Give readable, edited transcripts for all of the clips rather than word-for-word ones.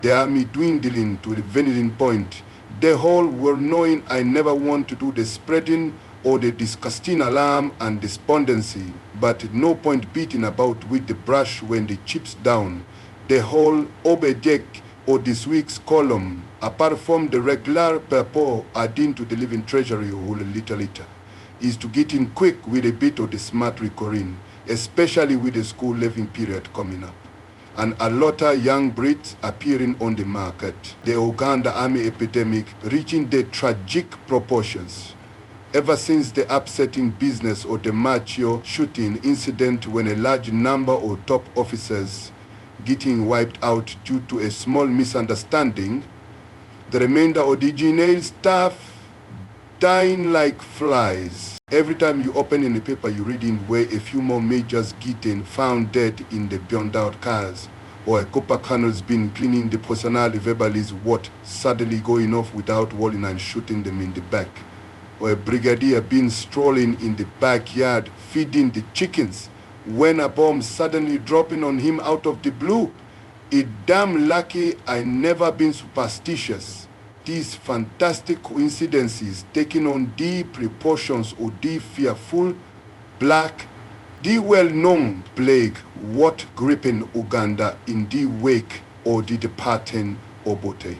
The army dwindling to the vanishing point. The whole were knowing I never want to do the spreading or the disgusting alarm and despondency, but no point beating about with the brush when the chips down. The whole object or this week's column, apart from the regular purport adding to the living treasury whole little, is to get in quick with a bit of the smart recurring, especially with the school leaving period coming up. And a lot of young Brits appearing on the market. The Uganda army epidemic reaching the tragic proportions. Ever since the upsetting business of the macho shooting incident when a large number of top officers getting wiped out due to a small misunderstanding, the remainder of the GNA staff dying like flies. Every time you open in the paper, you read in where a few more majors getting found dead in the burned out cars, or a copper colonel's been cleaning the personnel verbally what suddenly going off without warning and shooting them in the back, or a brigadier been strolling in the backyard feeding the chickens when a bomb suddenly dropping on him out of the blue. It damn lucky I never been superstitious. These fantastic coincidences taking on the proportions of the fearful, black, the well-known plague what gripping Uganda in the wake or the departing Obote.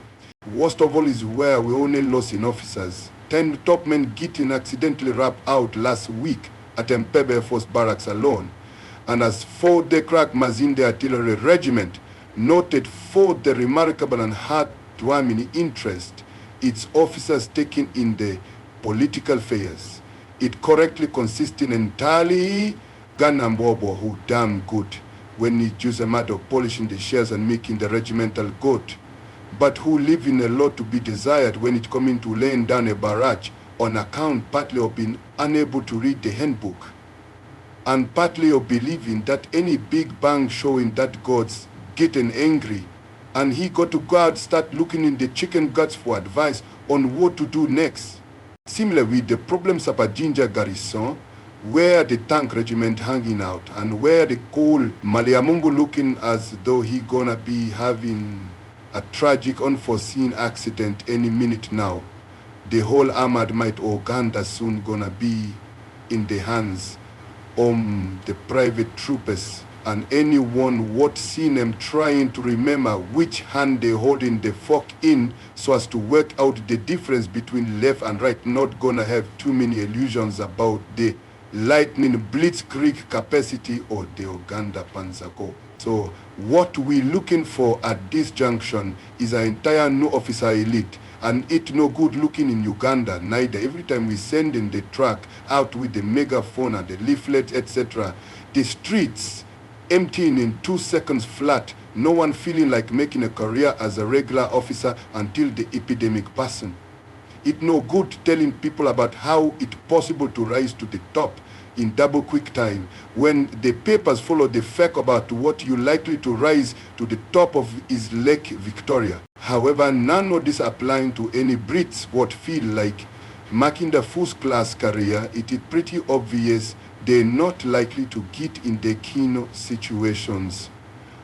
Worst of all is where we only lost in officers. 10 top men getting accidentally wrapped out last week at Mpebe Air Force Barracks alone. And as for the crack Mazinde Artillery Regiment, noted for the remarkable and heartwarming interest its officers taking in the political affairs. It correctly consisting entirely Ganambobo who damn good when it just a matter of polishing the shells and making the regimental good, but who leave in a lot to be desired when it coming to laying down a barrage on account partly of being unable to read the handbook, and partly of believing that any big bang showing that God's getting angry and he got to go out start looking in the chicken guts for advice on what to do next. Similar with the problems about Ginger Garrison, where the tank regiment hanging out and where the cool Maliamungu looking as though he gonna be having a tragic unforeseen accident any minute now. The whole armored might of Uganda soon gonna be in the hands of the private troopers, and anyone what seen them trying to remember which hand they holding the fork in so as to work out the difference between left and right not gonna have too many illusions about the lightning blitzkrieg capacity of the Uganda Panzer Corps. So what we looking for at this junction is an entire new officer elite, and it no good looking in Uganda neither. Every time we send in the truck out with the megaphone and the leaflet, etc., the streets emptying in 2 seconds flat, no one feeling like making a career as a regular officer until the epidemic person. It no good telling people about how it's possible to rise to the top in double quick time when the papers follow the fact about what you likely to rise to the top of is Lake Victoria. However, none of this applying to any Brits what feel like making the first class career. It is pretty obvious they're not likely to get in the keen situations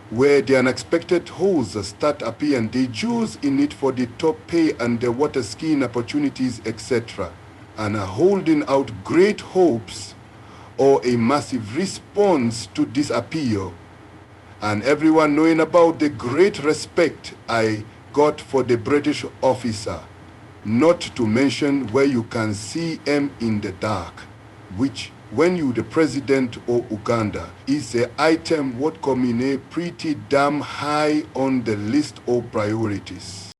where the unexpected holes start appearing, the Jews in it for the top pay and the water skiing opportunities, etc., and are holding out great hopes or a massive response to this appeal. And everyone knowing about the great respect I got for the British officer, not to mention where you can see him in the dark, which when you the president of Uganda is an item what come in a pretty damn high on the list of priorities.